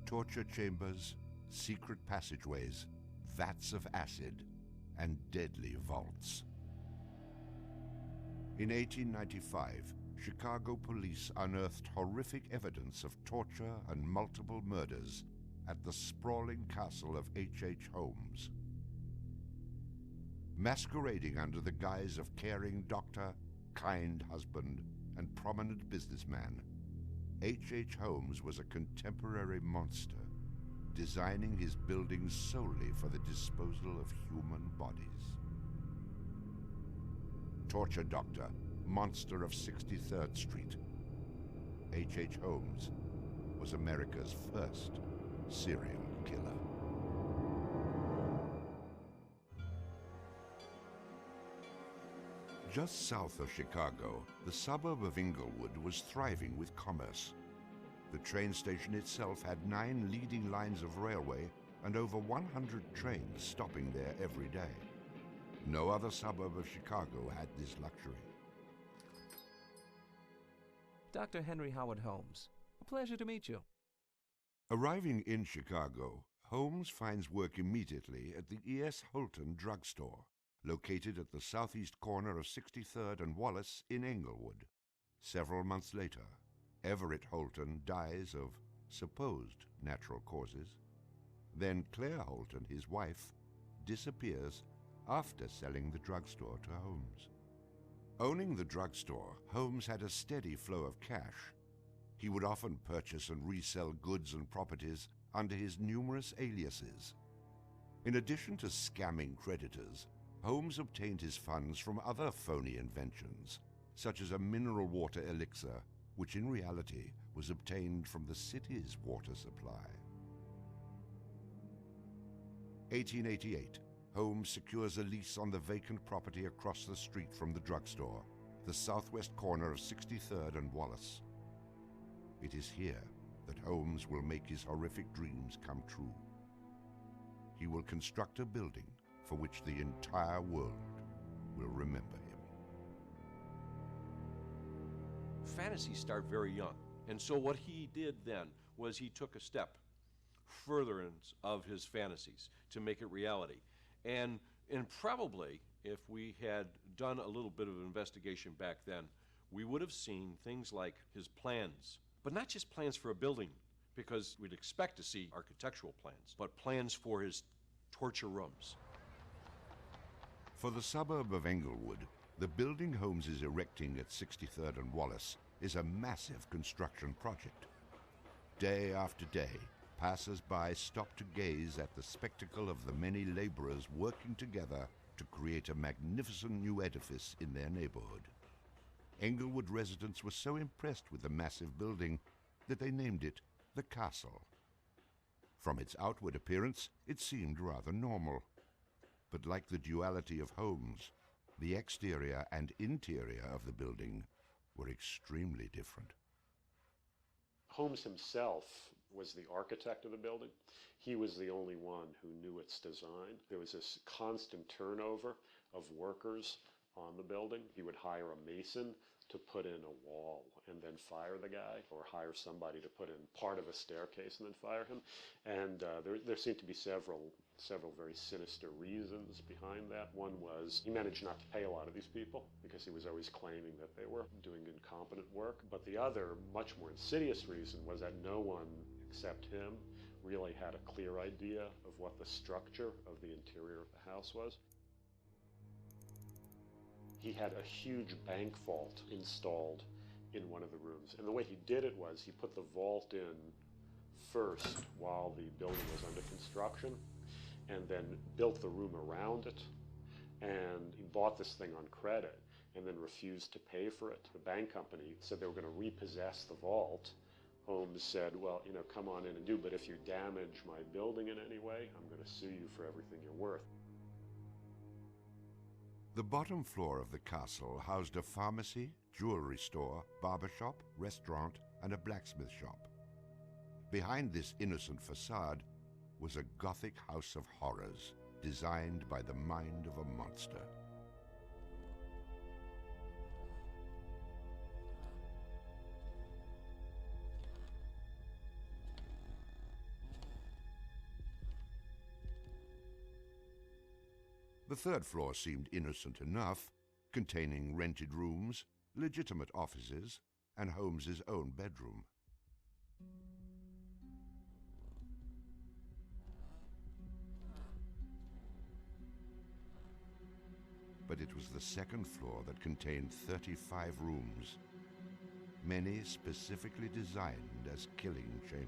torture chambers, secret passageways, vats of acid, and deadly vaults. In 1895, Chicago police unearthed horrific evidence of torture and multiple murders at the sprawling castle of H.H. Holmes. Masquerading under the guise of caring doctor, kind husband, and prominent businessman, H.H. Holmes was a contemporary monster, designing his buildings solely for the disposal of human bodies. Torture doctor, monster of 63rd Street, H.H. Holmes was America's first serial killer. Just south of Chicago, the suburb of Englewood was thriving with commerce. The train station itself had 9 leading lines of railway and over 100 trains stopping there every day. No other suburb of Chicago had this luxury. Dr. Henry Howard Holmes, a pleasure to meet you. Arriving in Chicago, Holmes finds work immediately at the E.S. Holton drugstore, located at the southeast corner of 63rd and Wallace in Englewood. Several months later, Everett Holton dies of supposed natural causes. Then Claire Holton, his wife, disappears after selling the drugstore to Holmes. Owning the drugstore, Holmes had a steady flow of cash. He would often purchase and resell goods and properties under his numerous aliases. In addition to scamming creditors, Holmes obtained his funds from other phony inventions, such as a mineral water elixir, which in reality was obtained from the city's water supply. 1888, Holmes secures a lease on the vacant property across the street from the drugstore, the southwest corner of 63rd and Wallace. It is here that Holmes will make his horrific dreams come true. He will construct a building for which the entire world will remember him. Fantasies start very young, and so what he did then was he took a step furtherance of his fantasies to make it reality. And probably, if we had done a little bit of investigation back then, we would have seen things like his plans, but not just plans for a building, because we'd expect to see architectural plans, but plans for his torture rooms. For the suburb of Englewood, the building Holmes is erecting at 63rd and Wallace is a massive construction project. Day after day, passers-by stop to gaze at the spectacle of the many laborers working together to create a magnificent new edifice in their neighborhood. Englewood residents were so impressed with the massive building that they named it the Castle. From its outward appearance, it seemed rather normal. But like the duality of Holmes, the exterior and interior of the building were extremely different. Holmes himself was the architect of the building. He was the only one who knew its design. There was this constant turnover of workers on the building. He would hire a mason to put in a wall and then fire the guy, or hire somebody to put in part of a staircase and then fire him. And there seemed to be several very sinister reasons behind that. One was he managed not to pay a lot of these people because he was always claiming that they were doing incompetent work. But the other, much more insidious reason was that no one except him really had a clear idea of what the structure of the interior of the house was. He had a huge bank vault installed in one of the rooms. And the way he did it was he put the vault in first while the building was under construction, and then built the room around it. And he bought this thing on credit and then refused to pay for it. The bank company said they were going to repossess the vault. Holmes said, well, come on in and do, but if you damage my building in any way, I'm going to sue you for everything you're worth. The bottom floor of the castle housed a pharmacy, jewelry store, barber shop, restaurant, and a blacksmith shop. Behind this innocent facade was a Gothic house of horrors designed by the mind of a monster. The third floor seemed innocent enough, containing rented rooms, legitimate offices, and Holmes's own bedroom. But it was the second floor that contained 35 rooms, many specifically designed as killing chambers.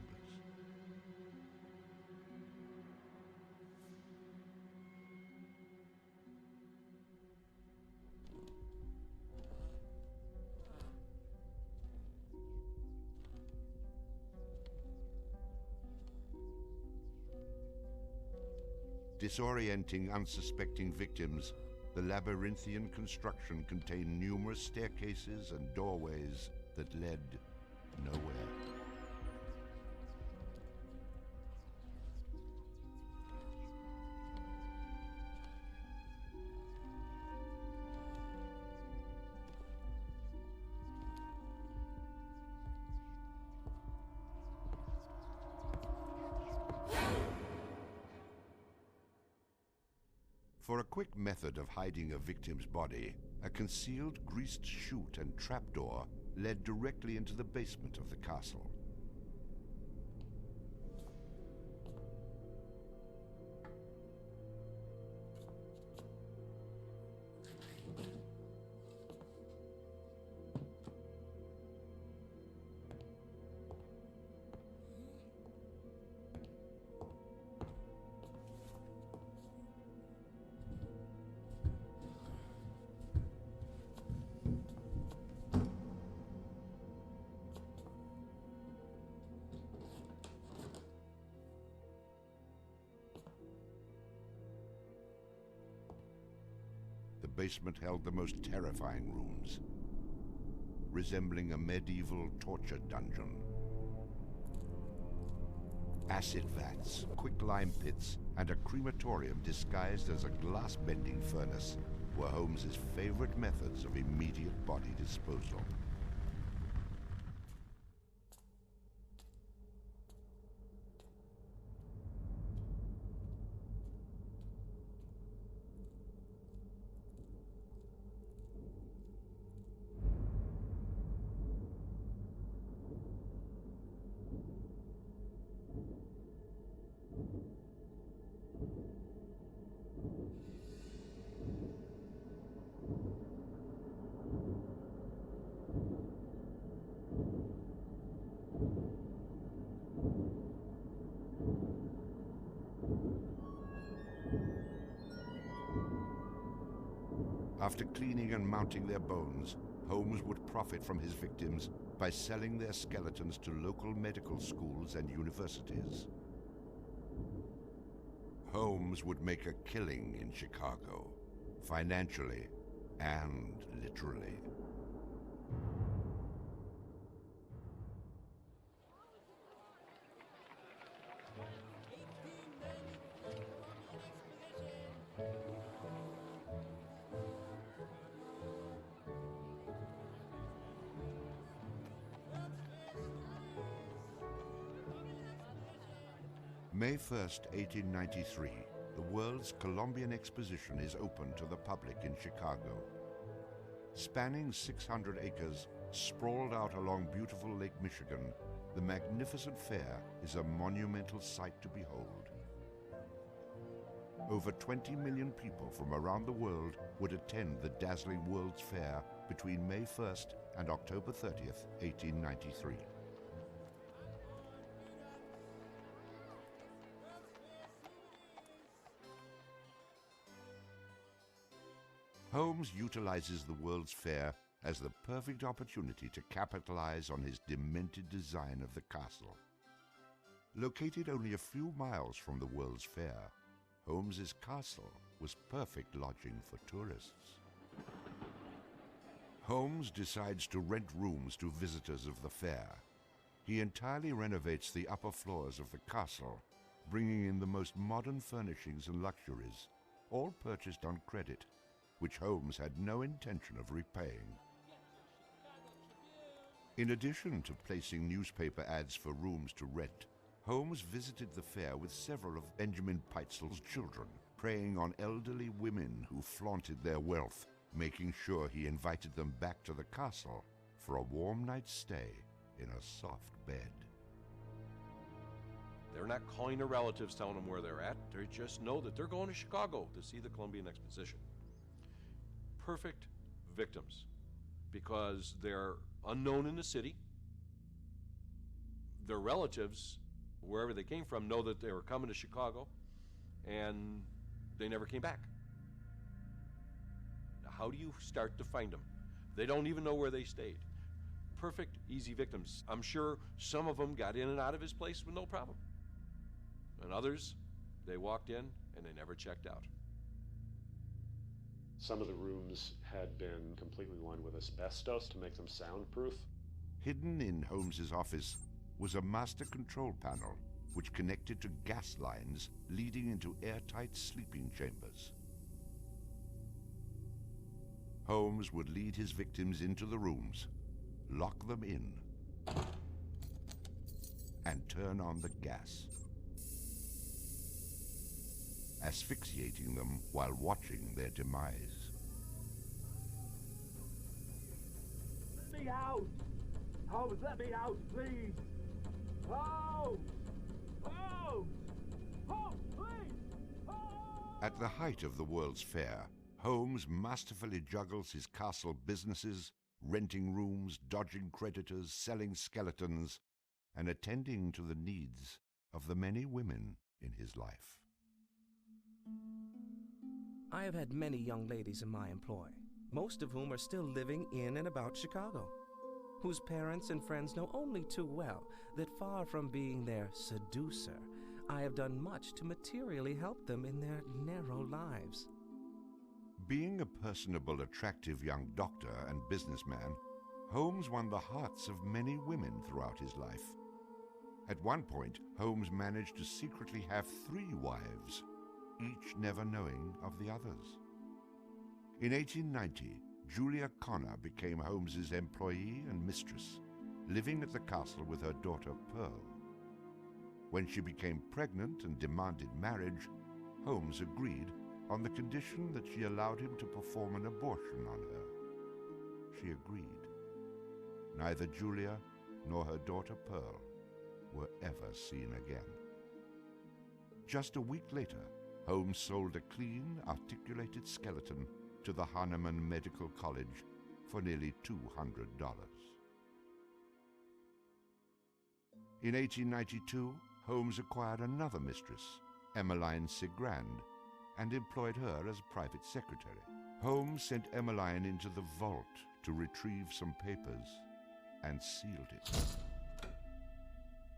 Disorienting unsuspecting victims, the labyrinthian construction contained numerous staircases and doorways that led nowhere. For a quick method of hiding a victim's body, a concealed greased chute and trapdoor led directly into the basement of the castle. The basement held the most terrifying rooms, resembling a medieval torture dungeon. Acid vats, quicklime pits, and a crematorium disguised as a glass-bending furnace were Holmes's favorite methods of immediate body disposal. After cleaning and mounting their bones, Holmes would profit from his victims by selling their skeletons to local medical schools and universities. Holmes would make a killing in Chicago, financially and literally. May 1st, 1893, the World's Columbian Exposition is open to the public in Chicago. Spanning 600 acres, sprawled out along beautiful Lake Michigan, the magnificent fair is a monumental sight to behold. Over 20 million people from around the world would attend the dazzling World's Fair between May 1st and October 30th, 1893. Holmes utilizes the World's Fair as the perfect opportunity to capitalize on his demented design of the castle. Located only a few miles from the World's Fair, Holmes's castle was perfect lodging for tourists. Holmes decides to rent rooms to visitors of the fair. He entirely renovates the upper floors of the castle, bringing in the most modern furnishings and luxuries, all purchased on credit, which Holmes had no intention of repaying. In addition to placing newspaper ads for rooms to rent, Holmes visited the fair with several of Benjamin Peitzel's children, preying on elderly women who flaunted their wealth, making sure he invited them back to the castle for a warm night's stay in a soft bed. They're not calling their relatives, telling them where they're at. They just know that they're going to Chicago to see the Columbian Exposition. Perfect victims, because they're unknown in the city. Their relatives, wherever they came from, know that they were coming to Chicago, and they never came back. Now, how do you start to find them? They don't even know where they stayed. Perfect, easy victims. I'm sure some of them got in and out of his place with no problem. And others, they walked in and they never checked out. Some of the rooms had been completely lined with asbestos to make them soundproof. Hidden in Holmes's office was a master control panel which connected to gas lines leading into airtight sleeping chambers. Holmes would lead his victims into the rooms, lock them in, and turn on the gas, asphyxiating them while watching their demise. Let me out! Holmes, let me out, please! Holmes! Holmes! Holmes, please! Holmes! At the height of the World's Fair, Holmes masterfully juggles his castle businesses, renting rooms, dodging creditors, selling skeletons, and attending to the needs of the many women in his life. I have had many young ladies in my employ, most of whom are still living in and about Chicago, whose parents and friends know only too well that far from being their seducer, I have done much to materially help them in their narrow lives. Being a personable, attractive young doctor and businessman, Holmes won the hearts of many women throughout his life. At one point, Holmes managed to secretly have 3 wives, each never knowing of the others. In 1890, Julia Connor became Holmes's employee and mistress, living at the castle with her daughter Pearl. When she became pregnant and demanded marriage, Holmes agreed on the condition that she allowed him to perform an abortion on her. She agreed. Neither Julia nor her daughter Pearl were ever seen again. Just a week later, Holmes sold a clean, articulated skeleton to the Hahnemann Medical College for nearly $200. In 1892, Holmes acquired another mistress, Emmeline Cigrand, and employed her as private secretary. Holmes sent Emmeline into the vault to retrieve some papers and sealed it,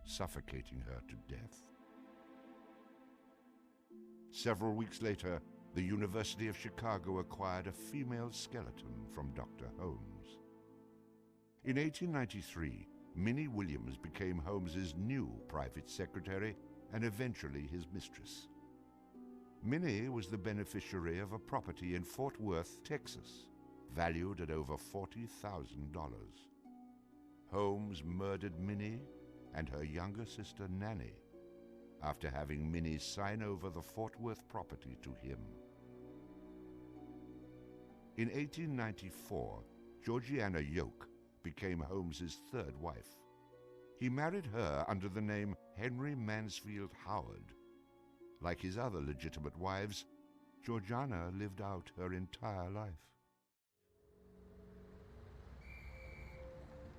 suffocating her to death. Several weeks later, the University of Chicago acquired a female skeleton from Dr. Holmes. In 1893, Minnie Williams became Holmes's new private secretary and eventually his mistress. Minnie was the beneficiary of a property in Fort Worth, Texas, valued at over $40,000. Holmes murdered Minnie and her younger sister Nanny after having Minnie sign over the Fort Worth property to him. In 1894, Georgiana Yoke became Holmes's 3rd wife. He married her under the name Henry Mansfield Howard. Like his other legitimate wives, Georgiana lived out her entire life.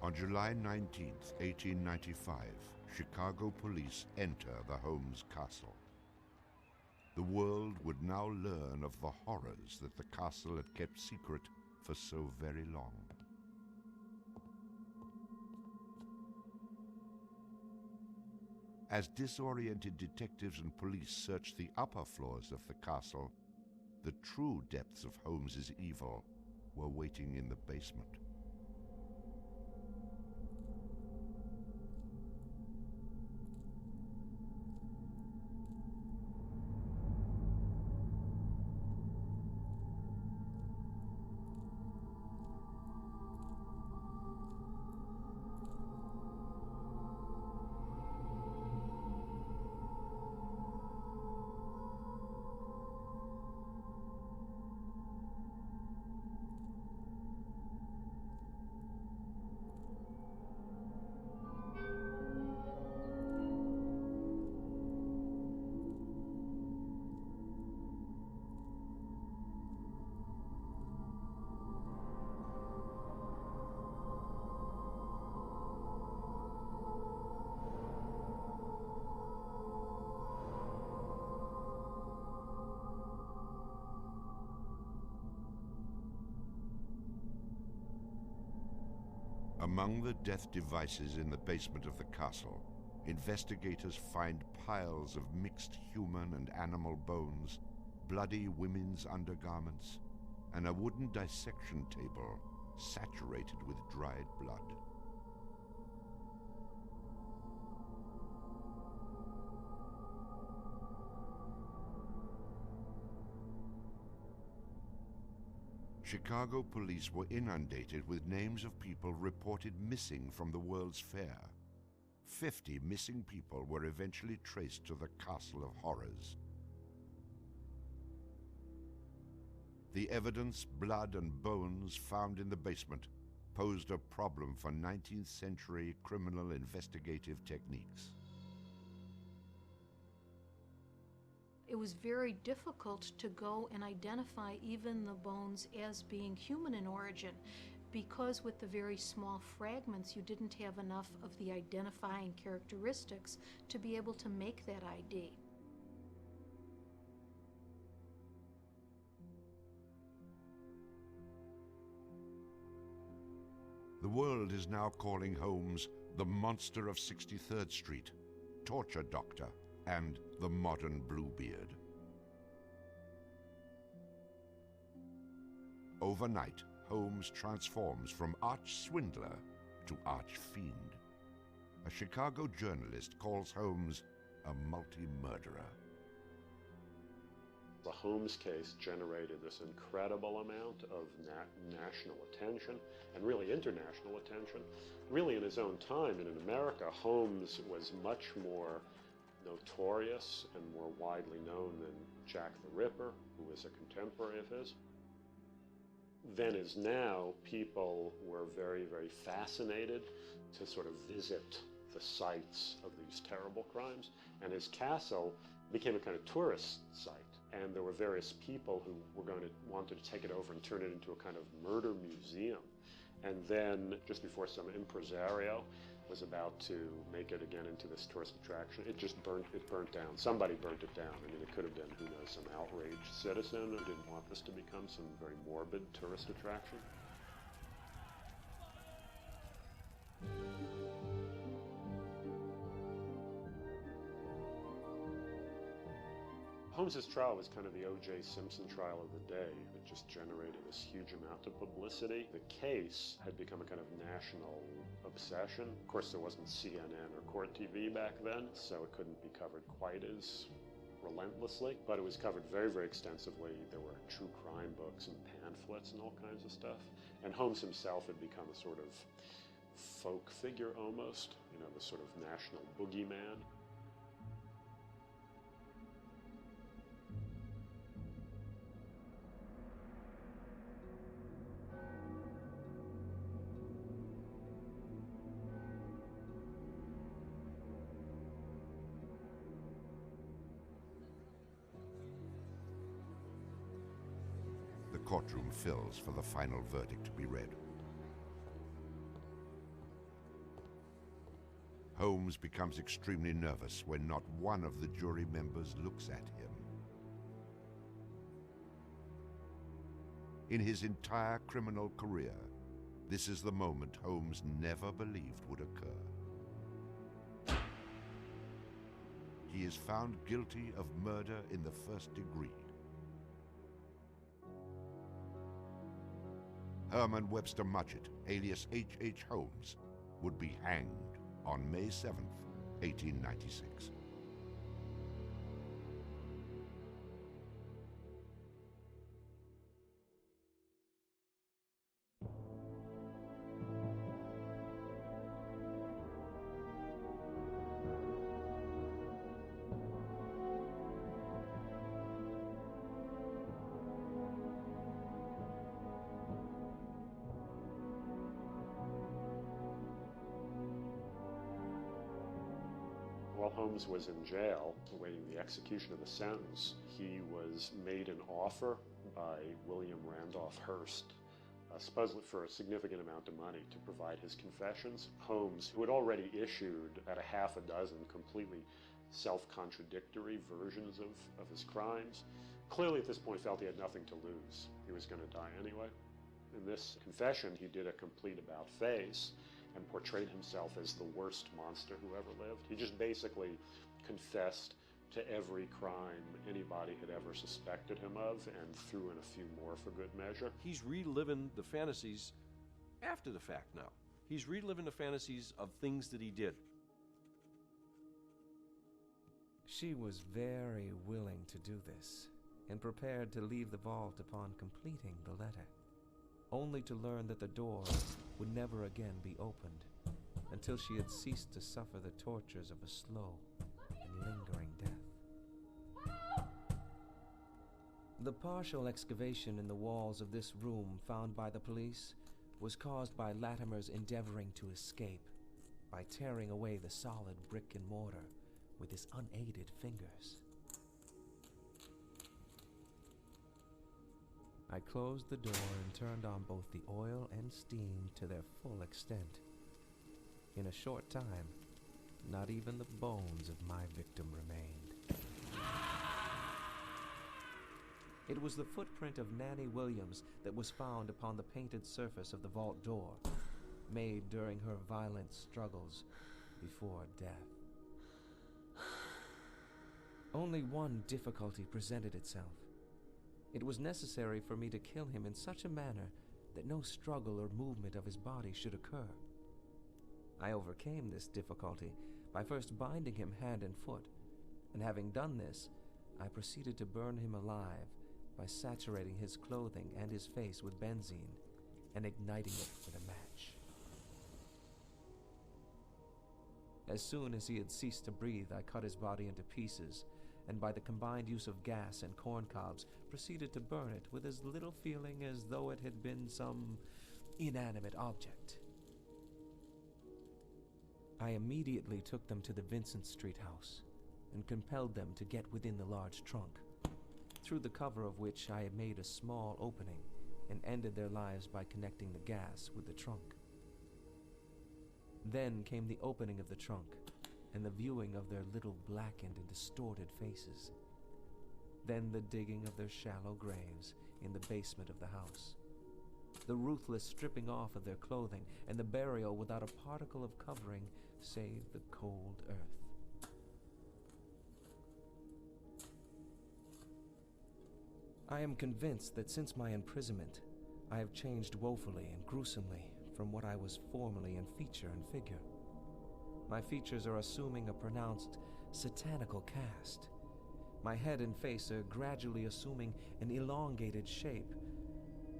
On July 19, 1895, Chicago police enter the Holmes castle. The world would now learn of the horrors that the castle had kept secret for so very long. As disoriented detectives and police searched the upper floors of the castle, the true depths of Holmes's evil were waiting in the basement. Among the death devices in the basement of the castle, investigators find piles of mixed human and animal bones, bloody women's undergarments, and a wooden dissection table saturated with dried blood. Chicago police were inundated with names of people reported missing from the World's Fair. 50 missing people were eventually traced to the Castle of Horrors. The evidence, blood and bones found in the basement posed a problem for 19th century criminal investigative techniques. It was very difficult to go and identify even the bones as being human in origin, because with the very small fragments you didn't have enough of the identifying characteristics to be able to make that ID. The world is now calling Holmes the monster of 63rd Street, torture doctor, and the modern Bluebeard. Overnight, Holmes transforms from arch-swindler to arch-fiend. A Chicago journalist calls Holmes a multi-murderer. The Holmes case generated this incredible amount of national attention and really international attention. Really in his own time and in America, Holmes was much more notorious and more widely known than Jack the Ripper, who was a contemporary of his. Then as now, people were very, very fascinated to sort of visit the sites of these terrible crimes. And his castle became a kind of tourist site. And there were various people who wanted to take it over and turn it into a kind of murder museum. And then just before some impresario was about to make it again into this tourist attraction, it burnt down. Somebody burnt it down. I mean, it could have been, who knows, some outraged citizen who didn't want this to become some very morbid tourist attraction. Holmes's trial was kind of the O.J. Simpson trial of the day. It just generated this huge amount of publicity. The case had become a kind of national obsession. Of course, there wasn't CNN or Court TV back then, so it couldn't be covered quite as relentlessly, but it was covered very, very extensively. There were true crime books and pamphlets and all kinds of stuff. And Holmes himself had become a sort of folk figure almost, you know, the sort of national boogeyman. The courtroom fills for the final verdict to be read. Holmes becomes extremely nervous when not one of the jury members looks at him. In his entire criminal career, this is the moment Holmes never believed would occur. He is found guilty of murder in the first degree. Herman Webster Mudgett, alias H.H. Holmes, would be hanged on May 7th, 1896. While Holmes was in jail, awaiting the execution of the sentence, he was made an offer by William Randolph Hearst, supposedly for a significant amount of money, to provide his confessions. Holmes, who had already issued at a half a dozen completely self-contradictory versions of his crimes, clearly at this point felt he had nothing to lose. He was going to die anyway. In this confession, he did a complete about-face, and portrayed himself as the worst monster who ever lived. He just basically confessed to every crime anybody had ever suspected him of and threw in a few more for good measure. He's reliving the fantasies after the fact now. He's reliving the fantasies of things that he did. She was very willing to do this, and prepared to leave the vault upon completing the letter, only to learn that the door would never again be opened until she had ceased to suffer the tortures of a slow and lingering death. The partial excavation in the walls of this room found by the police was caused by Latimer's endeavoring to escape by tearing away the solid brick and mortar with his unaided fingers. I closed the door and turned on both the oil and steam to their full extent. In a short time, not even the bones of my victim remained. It was the footprint of Nanny Williams that was found upon the painted surface of the vault door, made during her violent struggles before death. Only one difficulty presented itself. It was necessary for me to kill him in such a manner that no struggle or movement of his body should occur. I overcame this difficulty by first binding him hand and foot, and having done this, I proceeded to burn him alive by saturating his clothing and his face with benzene and igniting it with a match. As soon as he had ceased to breathe, I cut his body into pieces, and by the combined use of gas and corn cobs, proceeded to burn it with as little feeling as though it had been some inanimate object. I immediately took them to the Vincent Street house and compelled them to get within the large trunk, through the cover of which I had made a small opening and ended their lives by connecting the gas with the trunk. Then came the opening of the trunk and the viewing of their little blackened and distorted faces. Then the digging of their shallow graves in the basement of the house. The ruthless stripping off of their clothing and the burial without a particle of covering save the cold earth. I am convinced that since my imprisonment, I have changed woefully and gruesomely from what I was formerly in feature and figure. My features are assuming a pronounced satanical cast. My head and face are gradually assuming an elongated shape.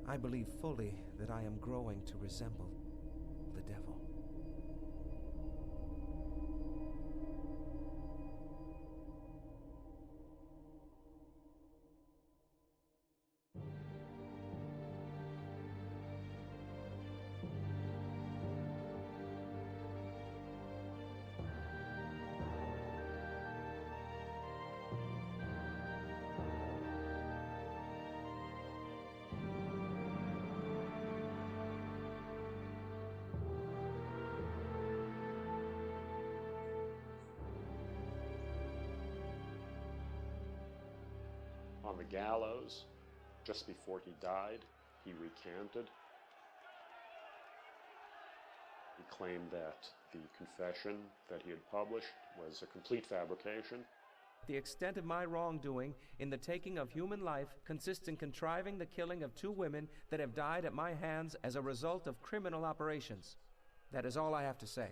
I believe fully that I am growing to resemble the devil. On the gallows, just before he died, he recanted. He claimed that the confession that he had published was a complete fabrication. The extent of my wrongdoing in the taking of human life consists in contriving the killing of 2 women that have died at my hands as a result of criminal operations. That is all I have to say.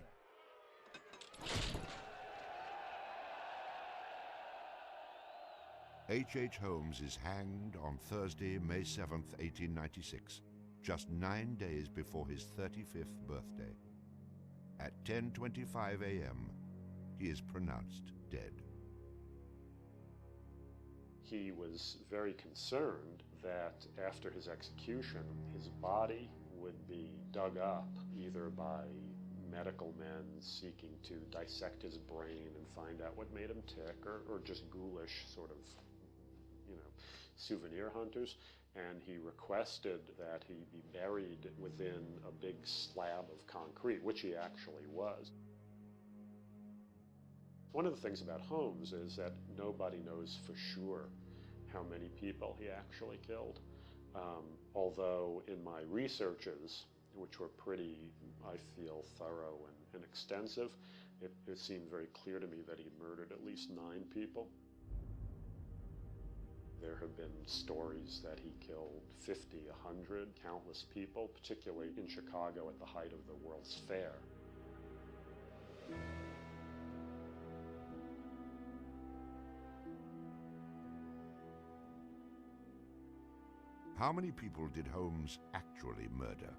H. Holmes is hanged on Thursday, May 7th, 1896, just 9 days before his 35th birthday. At 10:25 a.m., he is pronounced dead. He was very concerned that after his execution, his body would be dug up either by medical men seeking to dissect his brain and find out what made him tick, or just ghoulish sort of, souvenir hunters. And he requested that he be buried within a big slab of concrete, which he actually was. One of the things about Holmes is that nobody knows for sure how many people he actually killed. Although in my researches, which were pretty, I feel, thorough and extensive. It seemed very clear to me that he murdered at least 9 people. There have been stories that he killed 50, 100, countless people, particularly in Chicago at the height of the World's Fair. How many people did Holmes actually murder?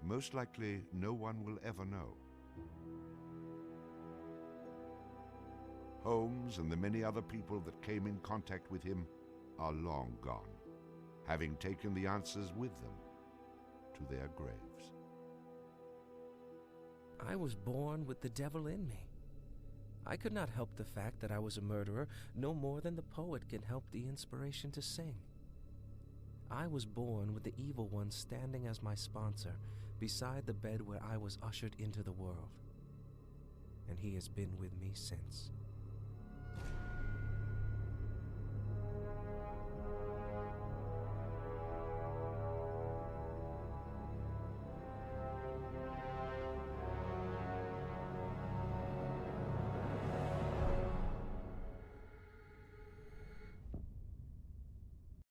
Most likely, no one will ever know. Holmes and the many other people that came in contact with him are long gone, having taken the answers with them to their graves. I was born with the devil in me. I could not help the fact that I was a murderer no more than the poet can help the inspiration to sing. I was born with the evil one standing as my sponsor beside the bed where I was ushered into the world. And he has been with me since.